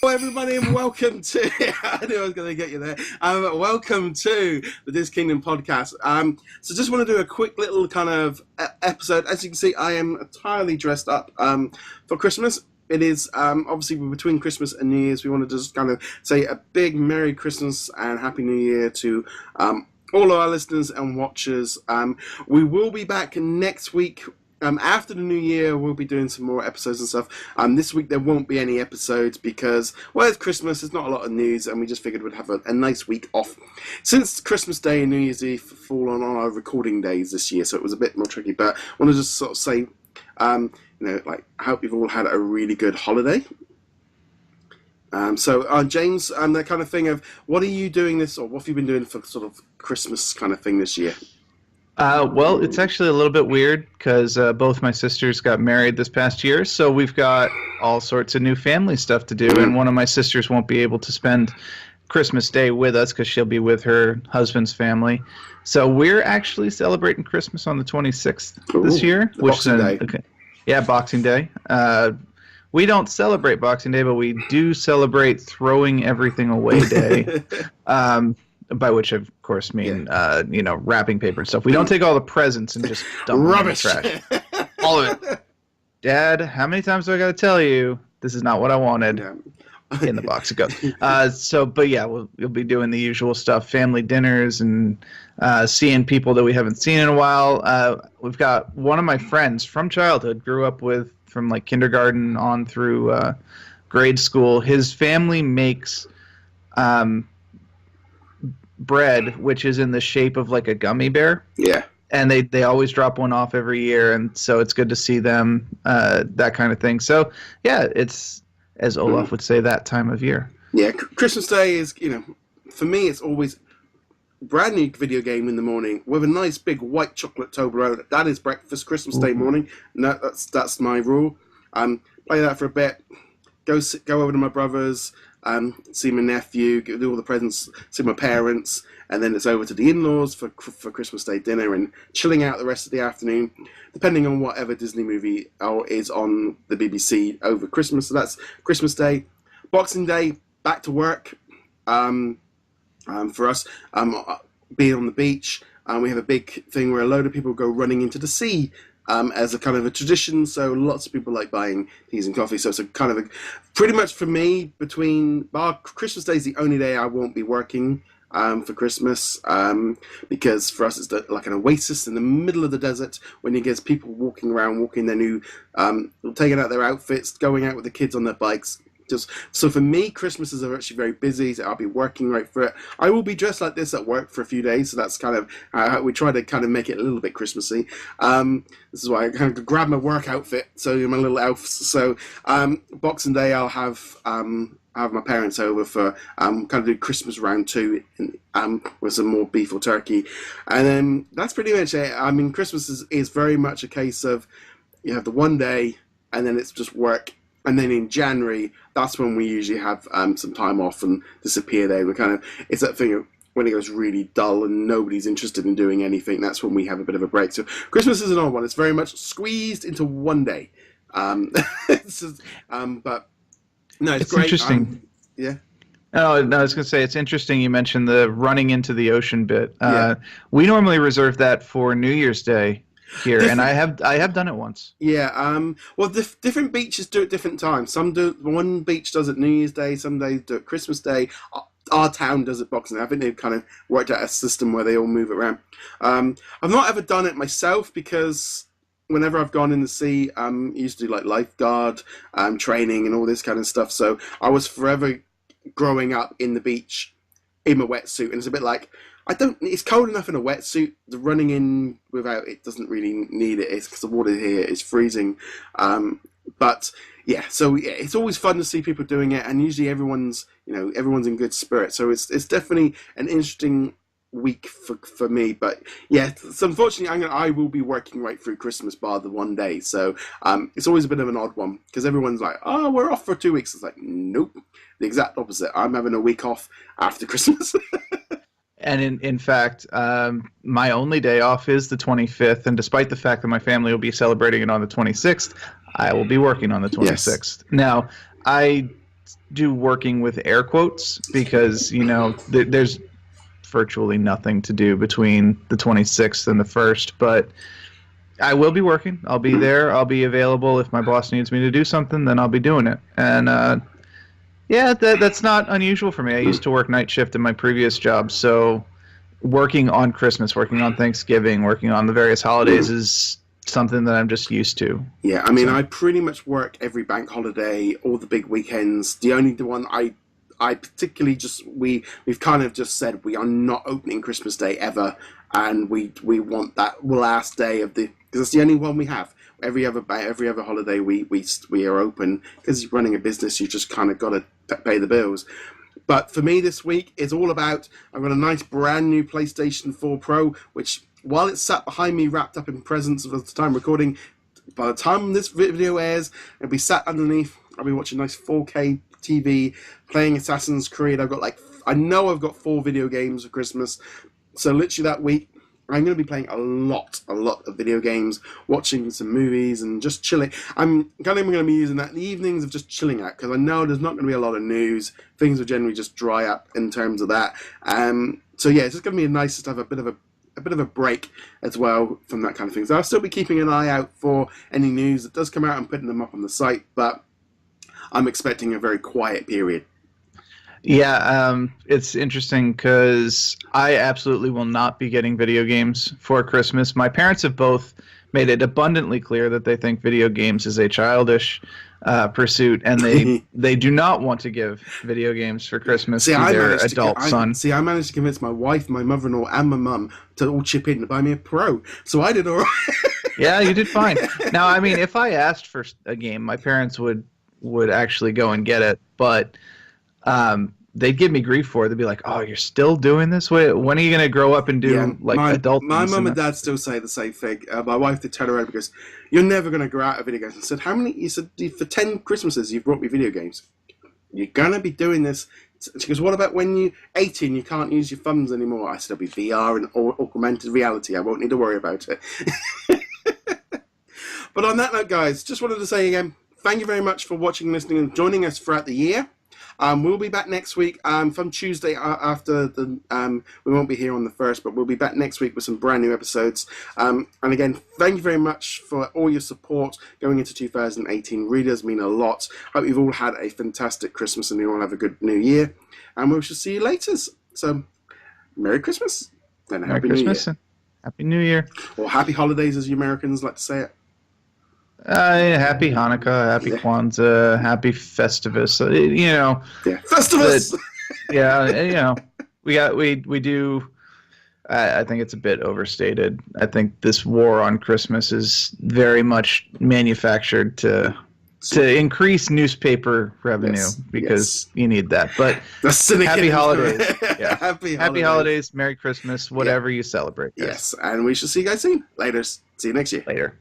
Everybody, and welcome to. I knew I was going to get you there. Welcome to the DisKingdom podcast. So just want to do a quick little kind of episode. As you can see, I am entirely dressed up for Christmas. It is obviously between Christmas and New Year's. We want to just kind of say a big Merry Christmas and Happy New Year to all of our listeners and watchers. We will be back next week. After the new year, we'll be doing some more episodes and stuff. This week there won't be any episodes because, well, it's Christmas, there's not a lot of news, and we just figured we'd have a nice week off. Since Christmas Day and New Year's Eve fall on our recording days this year, so it was a bit more tricky, but I want to just sort of say, I hope you've all had a really good holiday. James, that kind of thing of, what are you doing this, or what have you been doing for sort of Christmas kind of thing this year? Well, it's actually a little bit weird because both my sisters got married this past year, so we've got all sorts of new family stuff to do, and one of my sisters won't be able to spend Christmas Day with us because she'll be with her husband's family. So we're actually celebrating Christmas on the 26th this year. Boxing Day. Okay. Yeah, Boxing Day. We don't celebrate Boxing Day, but we do celebrate Throwing Everything Away Day. By which, of course, mean wrapping paper and stuff. We don't take all the presents and just dump them in the trash. All of it. Dad, how many times do I got to tell you this is not what I wanted? In the box it goes. We'll be doing the usual stuff: family dinners and seeing people that we haven't seen in a while. We've got one of my friends from childhood, grew up with from like kindergarten on through grade school. His family makes bread, which is in the shape of like a gummy bear. Yeah. And they always drop one off every year, and so it's good to see them, that kind of thing. So, yeah, it's, as Olaf would say, that time of year. Yeah, Christmas Day is, for me, it's always brand new video game in the morning with a nice big white chocolate Toblerone. That is breakfast, Christmas Day morning. No, that's my rule. Play that for a bit, go over to my brother's, see my nephew, do all the presents, see my parents, and then it's over to the in-laws for Christmas Day dinner and chilling out the rest of the afternoon, depending on whatever Disney movie is on the BBC over Christmas. So that's Christmas Day. Boxing Day, back to work. For us, being on the beach, we have a big thing where a load of people go running into the sea. As a kind of a tradition, so lots of people like buying teas and coffee. So it's a kind of pretty much for me, Christmas Day is the only day I won't be working for Christmas, because for us it's like an oasis in the middle of the desert when you get people walking around, walking their new, taking out their outfits, going out with the kids on their bikes. So for me, Christmas is actually very busy, so I'll be working right for it. I will be dressed like this at work for a few days, so that's kind of, we try to kind of make it a little bit Christmassy. This is why I kind of grab my work outfit, so my little elves. So Boxing Day, I'll have my parents over for kind of do Christmas round 2 with some more beef or turkey. And then that's pretty much it. I mean, Christmas is very much a case of you have the one day, and then it's just work. And then in January, that's when we usually have some time off and disappear there. It's that thing of when it goes really dull and nobody's interested in doing anything, that's when we have a bit of a break. So Christmas is an odd one. It's very much squeezed into one day. It's great. Interesting. Yeah. Oh, no, I was going to say, it's interesting you mentioned the running into the ocean bit. Yeah. We normally reserve that for New Year's Day here, and I have done it once. Yeah. Well, different beaches do it different times. One beach does it New Year's Day, some days do it Christmas Day. Our town does it Boxing Day. I think they've kind of worked out a system where they all move it around. I've not ever done it myself because whenever I've gone in the sea, I used to do like lifeguard training and all this kind of stuff. So I was forever growing up in the beach in my wetsuit, and it's a bit like, it's cold enough in a wetsuit. The running in without it doesn't really need it. It's because the water here is freezing. But yeah, so yeah, it's always fun to see people doing it, and usually everyone's in good spirit. So it's definitely an interesting week for me. But yeah, so unfortunately, I will be working right through Christmas bar the one day. So it's always a bit of an odd one because everyone's like, oh, we're off for 2 weeks. It's like, nope, the exact opposite. I'm having a week off after Christmas. And in fact, my only day off is the 25th, and despite the fact that my family will be celebrating it on the 26th, I will be working on the 26th. Yes. Now, I do working with air quotes because, there's virtually nothing to do between the 26th and the 1st, but I will be working. I'll be there. I'll be available. If my boss needs me to do something, then I'll be doing it. And that's not unusual for me. I used to work night shift in my previous job, so working on Christmas, working on Thanksgiving, working on the various holidays is something that I'm just used to. Yeah, I mean, I pretty much work every bank holiday, all the big weekends. The one I particularly we've kind of just said we are not opening Christmas Day ever, and we want that last day of because it's the only one we have. Every other holiday we are open because running a business, you just kind of got to pay the bills. But for me this week, it's all about, I've got a nice brand new PlayStation 4 Pro, which while it's sat behind me wrapped up in presents at the time recording, by the time this video airs, it'll be sat underneath. I'll be watching nice 4K TV, playing Assassin's Creed. I know I've got 4 video games for Christmas. So literally that week, I'm going to be playing a lot of video games, watching some movies, and just chilling. I'm kind of going to be using that in the evenings of just chilling out, because I know there's not going to be a lot of news. Things will generally just dry up in terms of that. So yeah, it's just going to be nice to have a bit of a break as well from that kind of thing. So I'll still be keeping an eye out for any news that does come out and putting them up on the site, but I'm expecting a very quiet period. Yeah, it's interesting because I absolutely will not be getting video games for Christmas. My parents have both made it abundantly clear that they think video games is a childish pursuit, and they do not want to give video games for Christmas to their adult son. I managed to convince my wife, my mother-in-law, and my mum to all chip in to buy me a Pro, so I did all right. Yeah, you did fine. Now, I mean, if I asked for a game, my parents would actually go and get it, but they'd give me grief for it. They'd be like, "Oh, you're still doing this? When are you going to grow up and do adult things?" My mum and dad still say the same thing. My wife did turn around because you're never going to grow out of video games. I said, "How many?" You said, "For 10 Christmases, you've brought me video games. You're going to be doing this." She goes, "What about when you're 18, you can't use your thumbs anymore?" I said, "It'll be VR and augmented reality. I won't need to worry about it." But on that note, guys, just wanted to say again, thank you very much for watching, listening, and joining us throughout the year. We'll be back next week from Tuesday after the. We won't be here on the 1st, but we'll be back next week with some brand new episodes. And again, thank you very much for all your support going into 2018. Really does mean a lot. Hope you've all had a fantastic Christmas and you all have a good New Year. And we shall see you later. So, Merry Christmas and Happy New Year. And Happy New Year. Or Happy Holidays, as you Americans like to say it. Happy Hanukkah, Happy Kwanzaa, Happy Festivus. Festivus. We do. I think it's a bit overstated. I think this war on Christmas is very much manufactured to increase newspaper revenue because you need that. But happy holidays. Yeah. Happy holidays, Merry Christmas, whatever you celebrate. Yes, and we shall see you guys soon. Later. See you next year. Later.